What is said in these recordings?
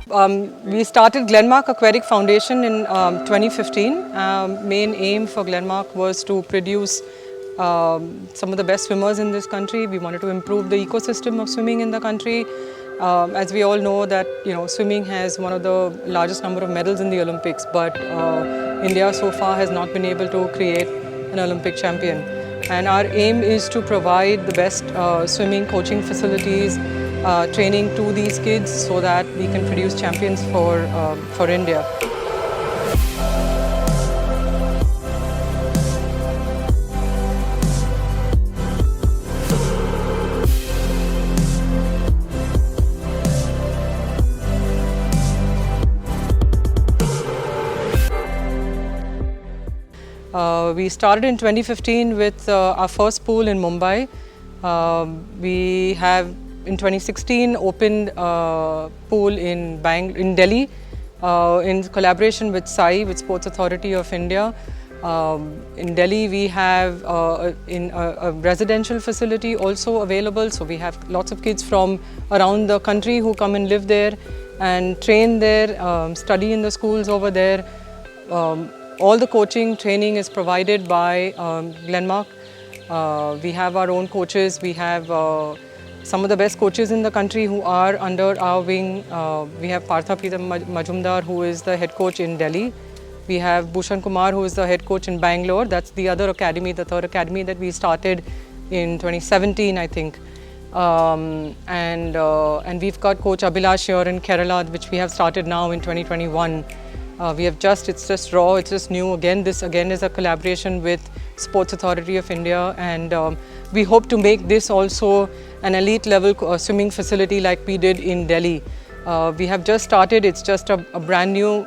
We started Glenmark Aquatic Foundation in 2015. Main aim for Glenmark was to produce some of the best swimmers in this country. We wanted to improve the ecosystem of swimming in the country. As we all know that swimming has one of the largest number of medals in the Olympics, but India so far has not been able to create an Olympic champion. And our aim is to provide the best swimming coaching facilities, training to these kids so that we can produce champions for India. We started in 2015 with our first pool in Mumbai. We have in 2016 opened a pool in Delhi in collaboration with SAI, with Sports Authority of India. In Delhi we have a residential facility also available, so we have lots of kids from around the country who come and live there and train there, study in the schools over there. All the coaching training is provided by Glenmark. We have our own coaches. We have some of the best coaches in the country who are under our wing. We have Partha Pritam Majumdar, who is the head coach in Delhi. We have Bhushan Kumar, who is the head coach in Bangalore. That's the other academy, the third academy that we started in 2017, I think. And we've got Coach Abhilash here in Kerala, which we have started now in 2021. It's just raw, it's just new. This again is a collaboration with Sports Authority of India, and we hope to make this also an elite level swimming facility like we did in Delhi. We have just started, it's just a brand new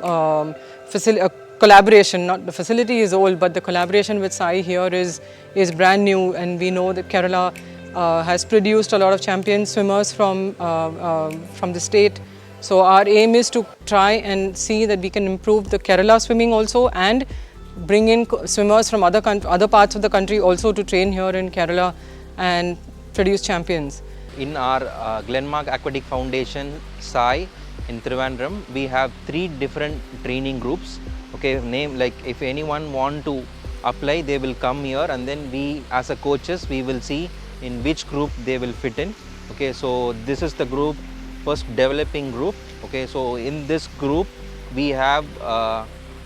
collaboration. Not the facility is old, but the collaboration with SAI here is brand new, and we know that Kerala has produced a lot of champion swimmers from the state. So our aim is to try and see that we can improve the Kerala swimming also and bring in swimmers from other parts of the country also to train here in Kerala and produce champions. In our Glenmark Aquatic Foundation, SAI in Thiruvananthapuram, we have 3 different training groups. Okay, if anyone want to apply, they will come here, and then we as a coaches, we will see in which group they will fit in. Okay, so this is the group, first developing group. Okay, so in this group we have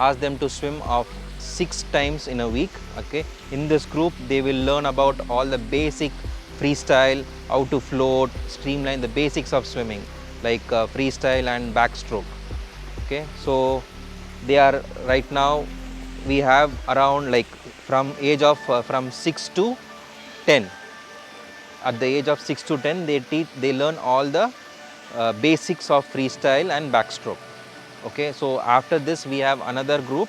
asked them to swim of 6 times in a week. Okay, in this group they will learn about all the basic freestyle, how to float, streamline, the basics of swimming like freestyle and backstroke. Okay, so they are right now, we have around from age of from 6 to 10. At the age of 6 to 10 they learn all the basics of freestyle and backstroke. Okay, so after this we have another group,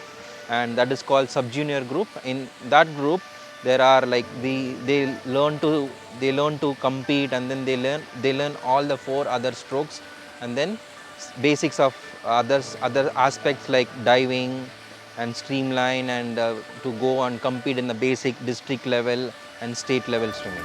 and that is called sub-junior group. In that group there are they learn to compete, and then they learn all the 4 other strokes, and then basics of other aspects like diving and streamline, and to go and compete in the basic district level and state level swimming.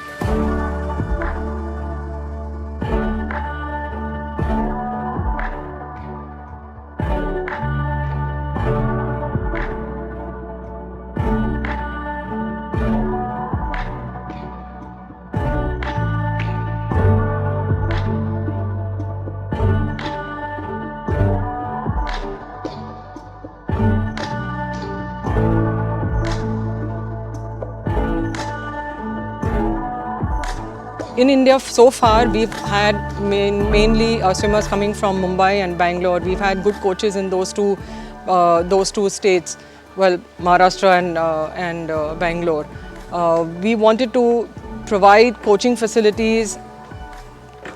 In India, so far, we've had mainly swimmers coming from Mumbai and Bangalore. We've had good coaches in those two states, well, Maharashtra and Bangalore. We wanted to provide coaching facilities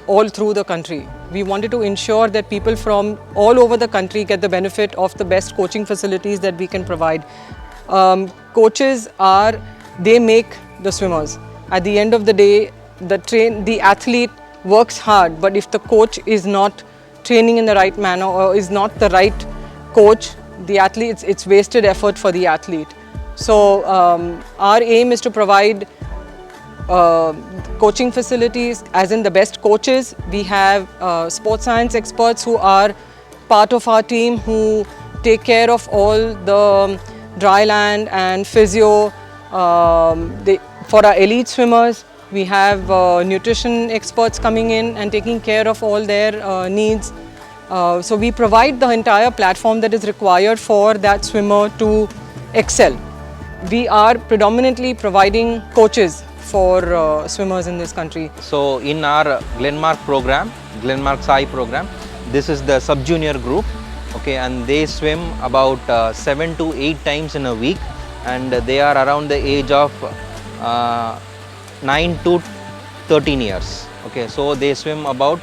all through the country. We wanted to ensure that people from all over the country get the benefit of the best coaching facilities that we can provide. Coaches they make the swimmers. At the end of the day, the athlete works hard, but if the coach is not training in the right manner or is not the right coach, the athlete, it's wasted effort for the athlete. So our aim is to provide coaching facilities, as in the best coaches. We have sports science experts who are part of our team who take care of all the dry land and physio. For our elite swimmers, we have nutrition experts coming in and taking care of all their needs. So we provide the entire platform that is required for that swimmer to excel. We are predominantly providing coaches for swimmers in this country. So in our Glenmark program, Glenmark SAI program, this is the sub-junior group, okay, and they swim about 7 to 8 times in a week, and they are around the age of 9 to 13 years. Okay, so they swim about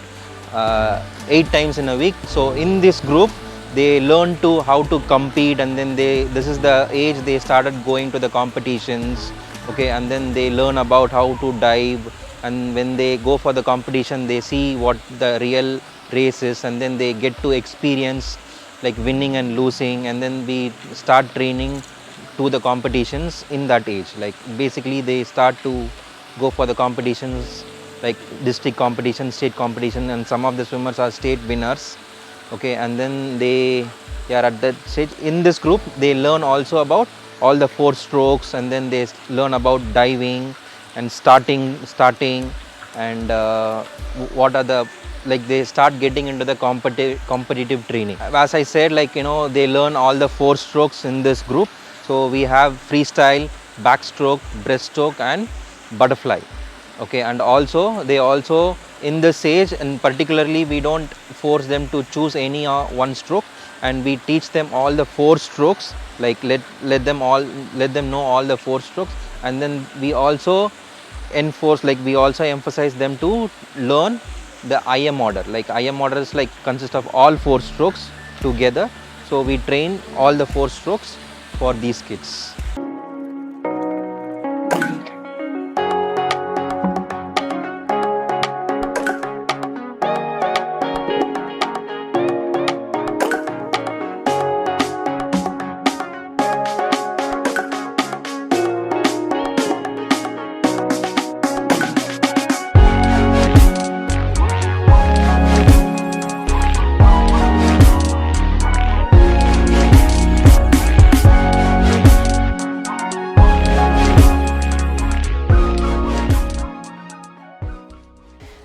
8 times in a week. So in this group, they learn to how to compete, and then this is the age they started going to the competitions, okay, and then they learn about how to dive, and when they go for the competition, they see what the real race is, and then they get to experience like winning and losing, and then we start training to the competitions in that age. Like basically they start to go for the competitions like district competition, state competition, and some of the swimmers are state winners, okay, and then they are at that stage. In this group, they learn also about all the 4 strokes, and then they learn about diving and starting and what are the, like they start getting into the competitive training. As I said, like, you know, they learn all the 4 strokes in this group. So we have freestyle, backstroke, breaststroke and butterfly, okay, and also they also in this age, and particularly we don't force them to choose any one stroke, and we teach them all the 4 strokes, like let them know all the 4 strokes, and then we also emphasize them to learn the IM order. Like IM order is like consist of all 4 strokes together. So we train all the 4 strokes for these kids.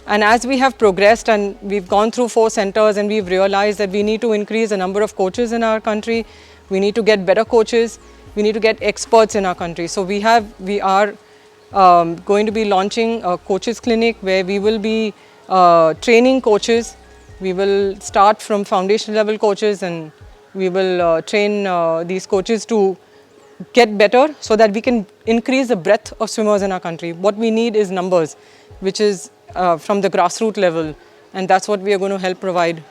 And as we have progressed and we've gone through 4 centers, and we've realized that we need to increase the number of coaches in our country, we need to get better coaches, we need to get experts in our country. So we are going to be launching a coaches clinic where we will be training coaches. We will start from foundation level coaches, and we will train these coaches to get better so that we can increase the breadth of swimmers in our country. What we need is numbers, which is from the grassroots level, and that's what we are going to help provide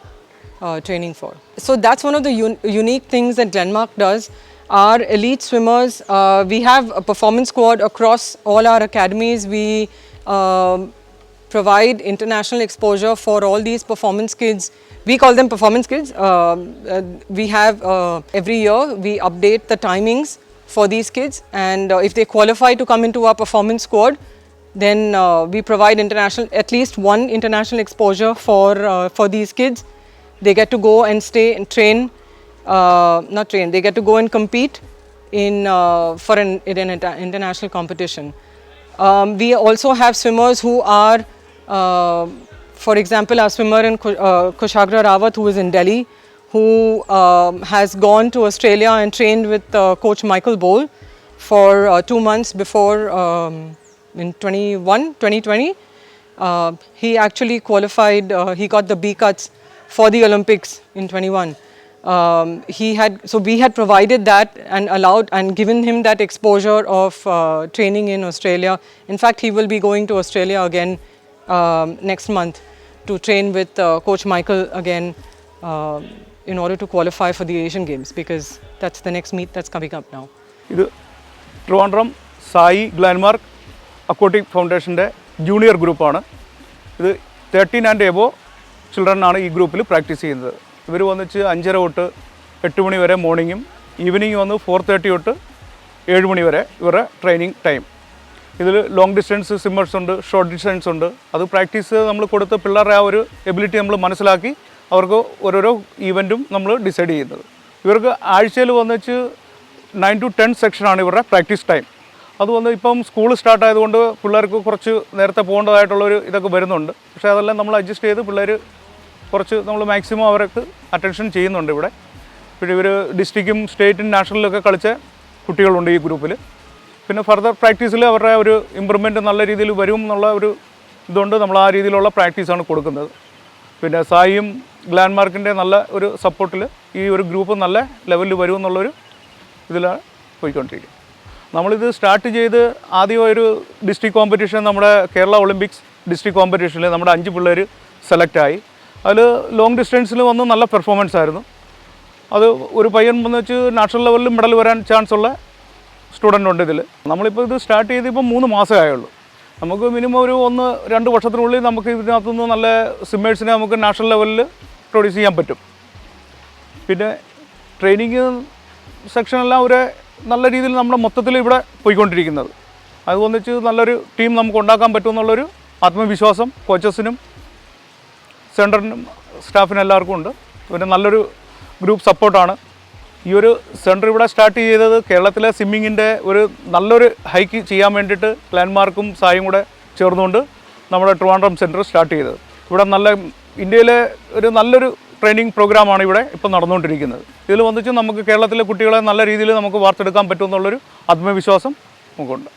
training for. So that's one of the unique things that Glenmark does. Our elite swimmers, we have a performance squad across all our academies. We provide international exposure for all these performance kids. We call them performance kids. We have every year we update the timings for these kids, and if they qualify to come into our performance squad, then we provide at least one international exposure for these kids. They get to go and stay and train, they get to go and compete for an international competition. We also have swimmers who are, for example, our swimmer in Kushagra Rawat, who is in Delhi, who has gone to Australia and trained with coach Michael Bowl for 2 months before. In 2020, he actually qualified, he got the B cuts for the Olympics in 21. So we had provided that and allowed and given him that exposure of training in Australia. In fact, he will be going to Australia again next month to train with coach Michael again in order to qualify for the Asian Games, because that's the next meet that's coming up now. Trivandrum SAI Glenmark Aquatic Foundation junior group. This 13 and above children are in this group practicing. We are 5:30 to 8 morning, evening 4:30 to 7 training time. This is long distance swimmers and short distance. That practice we give pillar ability അവർക്ക് ഓരോരോ ഈവൻറ്റും നമ്മൾ decide ചെയ്യുന്നത്. ഇവർക്ക് ആഴ്ചയിൽ വന്നിച്ച് 9 to 10 സെക്ഷനാണ് ഇവരുടെ practice time. അത് വന്ന് ഇപ്പം സ്കൂൾ സ്റ്റാർട്ട് ആയതുകൊണ്ട് പിള്ളേർക്ക് കുറച്ച് നേരത്തെ പോകേണ്ടതായിട്ടുള്ളൊരു ഇതൊക്കെ വരുന്നുണ്ട്. പക്ഷേ അതെല്ലാം നമ്മൾ അഡ്ജസ്റ്റ് ചെയ്ത് പിള്ളേർ കുറച്ച് നമ്മൾ മാക്സിമം അവർക്ക് അറ്റൻഷൻ ചെയ്യുന്നുണ്ട് ഇവിടെ. പിന്നെ ഇവർ ഡിസ്ട്രിക്റ്റും സ്റ്റേറ്റും നാഷണലിലൊക്കെ കളിച്ച കുട്ടികളുണ്ട് ഈ ഗ്രൂപ്പിൽ. പിന്നെ ഫർദർ പ്രാക്ടീസിൽ അവരുടെ ഒരു ഇമ്പ്രൂവ്മെൻറ്റ് നല്ല രീതിയിൽ വരും എന്നുള്ള ഒരു ഇതുകൊണ്ട് നമ്മൾ ആ രീതിയിലുള്ള പ്രാക്ടീസാണ് കൊടുക്കുന്നത്. പിന്നെ സായിയും ഗ്ലാൻമാർക്കിൻ്റെ നല്ല ഒരു സപ്പോർട്ടിൽ ഈ ഒരു ഗ്രൂപ്പ് നല്ല ലെവലിൽ വരും എന്നുള്ളൊരു ഇതിലാണ് പോയിക്കൊണ്ടിരിക്കുന്നത്. നമ്മളിത് സ്റ്റാർട്ട് ചെയ്ത് ആദ്യം ഒരു ഡിസ്ട്രിക്ട് കോമ്പറ്റീഷൻ, നമ്മുടെ കേരള ഒളിമ്പിക്സ് ഡിസ്ട്രിക്ട് കോമ്പറ്റീഷനിൽ നമ്മുടെ 5 പിള്ളേർ സെലക്റ്റായി. അതിൽ ലോങ് ഡിസ്റ്റൻസിൽ വന്ന് നല്ല പെർഫോമൻസ് ആയിരുന്നു. അത് ഒരു പയ്യൻ വന്ന് വെച്ച് നാഷണൽ ലെവലിൽ മെഡൽ വരാൻ ചാൻസ് ഉള്ള സ്റ്റുഡൻ്റ് ഉണ്ട് ഇതിൽ. നമ്മളിപ്പോൾ ഇത് സ്റ്റാർട്ട് ചെയ്ത് ഇപ്പം 3 മാസമേ ആയുള്ളൂ. നമുക്ക് മിനിമം ഒരു 1-2 വർഷത്തിനുള്ളിൽ നമുക്ക് ഇതിനകത്തുനിന്ന് നല്ല സ്വിമ്മേഴ്സിനെ നമുക്ക് നാഷണൽ ലെവലിൽ പ്രൊഡ്യൂസ് ചെയ്യാൻ പറ്റും. പിന്നെ ട്രെയിനിങ് സെക്ഷനെല്ലാം ഒരു നല്ല രീതിയിൽ നമ്മുടെ മൊത്തത്തിൽ ഇവിടെ പോയിക്കൊണ്ടിരിക്കുന്നത്. അത് വന്നിച്ച് നല്ലൊരു ടീം നമുക്ക് ഉണ്ടാക്കാൻ പറ്റുമെന്നുള്ളൊരു ആത്മവിശ്വാസം കോച്ചസിനും സെൻറ്ററിനും സ്റ്റാഫിനും എല്ലാവർക്കും ഉണ്ട്. പിന്നെ നല്ലൊരു ഗ്രൂപ്പ് സപ്പോർട്ടാണ്. ഈ ഒരു സെൻറ്റർ ഇവിടെ സ്റ്റാർട്ട് ചെയ്തത് കേരളത്തിലെ സ്വിമ്മിങ്ങിൻ്റെ ഒരു നല്ലൊരു ഹൈക്ക് ചെയ്യാൻ വേണ്ടിയിട്ട് ഗ്ലാൻമാർക്കും സായും കൂടെ ചേർന്നുകൊണ്ട് നമ്മുടെ ട്രിവാൻഡ്രം സെൻറ്റർ സ്റ്റാർട്ട് ചെയ്തത്. ഇവിടെ നല്ല ഇന്ത്യയിലെ ഒരു നല്ലൊരു ട്രെയിനിങ് പ്രോഗ്രാമാണ് ഇവിടെ ഇപ്പോൾ നടന്നുകൊണ്ടിരിക്കുന്നത്. ഇതിൽ വന്നിച്ച് നമുക്ക് കേരളത്തിലെ കുട്ടികളെ നല്ല രീതിയിൽ നമുക്ക് വാർത്തെടുക്കാൻ പറ്റുമെന്നുള്ളൊരു ആത്മവിശ്വാസം നമുക്കുണ്ട്.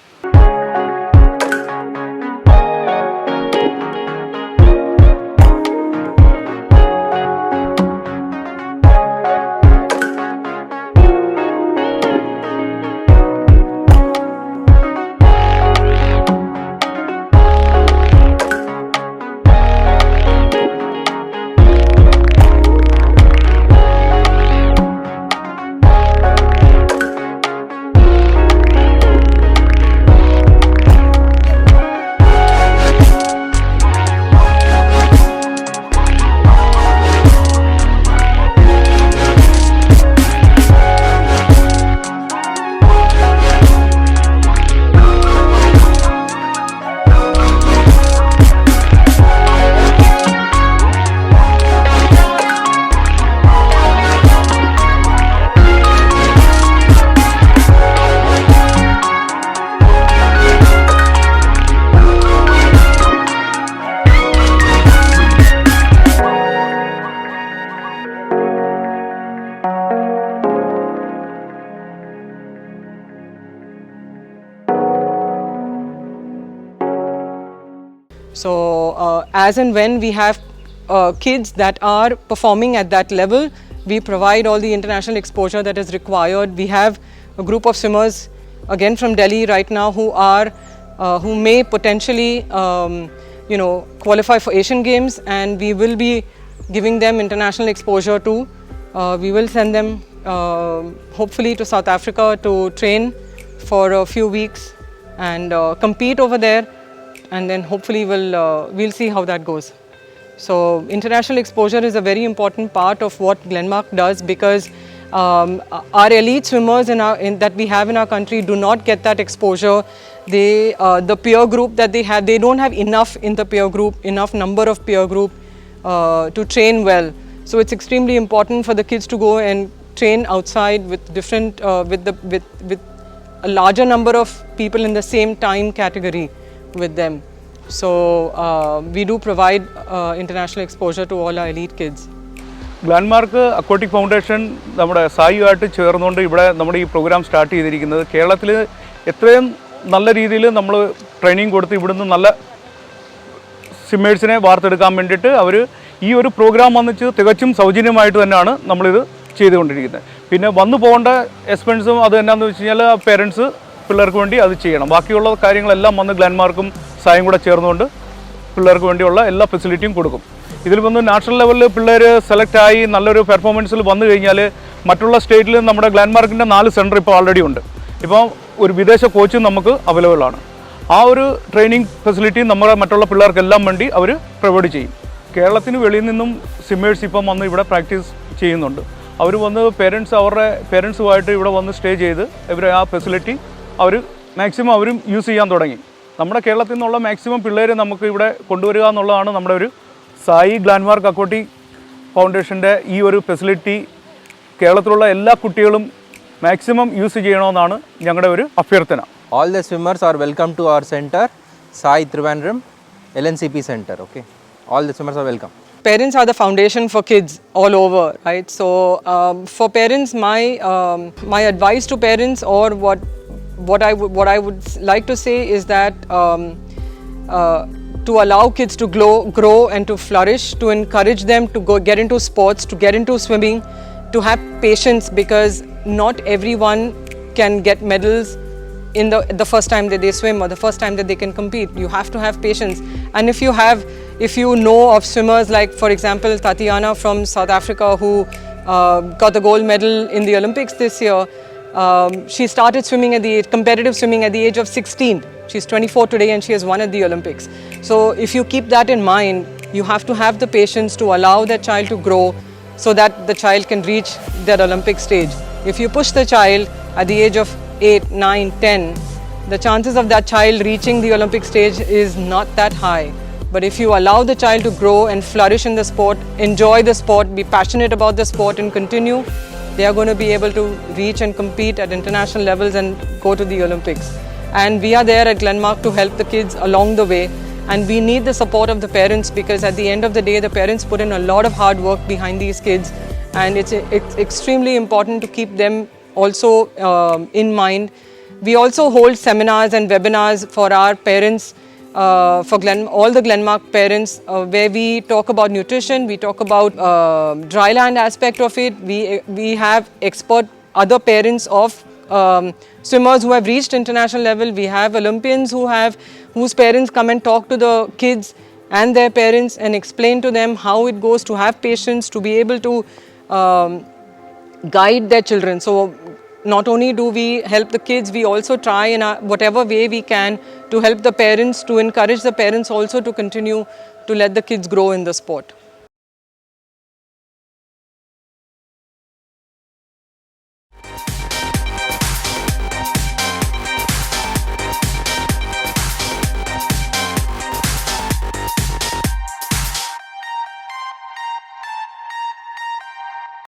So as and when we have kids that are performing at that level, we provide all the international exposure that is required. We have a group of swimmers again from Delhi right now who may potentially qualify for Asian Games, and we will be giving them international exposure too. We will send them hopefully to South Africa to train for a few weeks and compete over there, and then hopefully we'll see how that goes. So international exposure is a very important part of what Glenmark does, because our elite swimmers that we have in our country do not get that exposure. The peer group that they have, they don't have enough in the peer group, enough number of peer group to train well. So it's extremely important for the kids to go and train outside with different with a larger number of people in the same time category with them. So we do provide international exposure to all our elite kids. Glenmark aquatic foundation നമ്മുടെ സായിയുമായിട്ട് ചേർന്നുകൊണ്ട് ഇവിടെ നമ്മുടെ ഈ programme start ചെയ്തിരിക്കുന്നത് കേരളത്തിൽ എത്രയും നല്ല രീതിയിൽ നമ്മൾ ട്രെയിനിങ് കൊടുത്ത് ഇവിടുന്ന് നല്ല സ്വിമ്മേഴ്സിനെ വാർത്തെടുക്കാൻ വേണ്ടിയിട്ട് അവർ ഈ ഒരു പ്രോഗ്രാം വന്നിച്ച് തികച്ചും സൗജന്യമായിട്ട് തന്നെയാണ് നമ്മളിത് ചെയ്തുകൊണ്ടിരിക്കുന്നത്. പിന്നെ വന്നു പോകേണ്ട എക്സ്പെൻസും അത് എന്നാന്ന് വെച്ച് കഴിഞ്ഞാൽ പേരൻസ് പിള്ളേർക്ക് വേണ്ടി അത് ചെയ്യണം. ബാക്കിയുള്ള കാര്യങ്ങളെല്ലാം വന്ന് ഗ്ലാൻമാർക്കും സായും കൂടെ ചേർന്നുകൊണ്ട് പിള്ളേർക്ക് വേണ്ടിയുള്ള എല്ലാ ഫെസിലിറ്റിയും കൊടുക്കും. ഇതിൽ വന്ന് നാഷണൽ ലെവലിൽ പിള്ളേർ സെലക്ട് ആയി നല്ലൊരു പെർഫോമൻസിൽ വന്നു കഴിഞ്ഞാൽ മറ്റുള്ള സ്റ്റേറ്റിൽ നമ്മുടെ ഗ്ലാൻമാർക്കിൻ്റെ 4 സെൻറ്റർ ഇപ്പോൾ ഓൾറെഡി ഉണ്ട്. ഇപ്പോൾ ഒരു വിദേശ കോച്ചും നമുക്ക് അവൈലബിൾ ആണ്. ആ ഒരു ട്രെയിനിങ് ഫെസിലിറ്റി നമ്മുടെ മറ്റുള്ള പിള്ളേർക്കെല്ലാം വേണ്ടി അവർ പ്രൊവൈഡ് ചെയ്യും. കേരളത്തിന് വെളിയിൽ നിന്നും സ്വിമ്മേഴ്സ് ഇപ്പം വന്ന് ഇവിടെ പ്രാക്ടീസ് ചെയ്യുന്നുണ്ട്. അവർ വന്ന് അവരുടെ പേരൻസുമായിട്ട് ഇവിടെ വന്ന് സ്റ്റേ ചെയ്ത് ഇവരെ ആ ഫെസിലിറ്റി അവർ മാക്സിമം അവരും യൂസ് ചെയ്യാൻ തുടങ്ങി. നമ്മുടെ കേരളത്തിൽ നിന്നുള്ള മാക്സിമം പിള്ളേരെ നമുക്ക് ഇവിടെ കൊണ്ടുവരിക എന്നുള്ളതാണ് നമ്മുടെ ഒരു സായി ഗ്ലാൻമാർക്ക് അക്വാട്ടിക് ഫൗണ്ടേഷൻ്റെ ഈ ഒരു ഫെസിലിറ്റി കേരളത്തിലുള്ള എല്ലാ കുട്ടികളും മാക്സിമം യൂസ് ചെയ്യണമെന്നാണ് ഞങ്ങളുടെ ഒരു അഭ്യർത്ഥന. All the swimmers are welcome to our center, SAI Thiruvananthapuram LNCPE center. Okay, all the swimmers are welcome. Parents are the foundation for kids all over, right? So for parents, my advice to parents, or what I would like to say is that to allow kids to grow and to flourish, to encourage them to get into sports, to get into swimming, to have patience, because not everyone can get medals in the first time that they swim or the first time that they can compete. You have to have patience. And if you know of swimmers like, for example, Tatiana from South Africa, who got the gold medal in the Olympics this year, she started swimming competitive swimming at the age of 16. She's 24 today and she has won at the Olympics. So if you keep that in mind, you have to have the patience to allow that child to grow so that the child can reach that Olympic stage. If you push the child at the age of 8, 9, 10, the chances of that child reaching the Olympic stage is not that high. But if you allow the child to grow and flourish in the sport, enjoy the sport, be passionate about the sport and continue, they are going to be able to reach and compete at international levels and go to the Olympics. And we are there at Glenmark to help the kids along the way. And we need the support of the parents, because at the end of the day, the parents put in a lot of hard work behind these kids. And it's extremely important to keep them also in mind. We also hold seminars and webinars for our parents, for all the Glenmark parents, where we talk about nutrition, we talk about dryland aspect of it. We have expert other parents of swimmers who have reached international level. We have Olympians whose parents come and talk to the kids and their parents and explain to them how it goes, to have patience, to be able to guide their children. So not only do we help the kids, we also try in whatever way we can to help the parents, to encourage the parents also to continue to let the kids grow in the sport.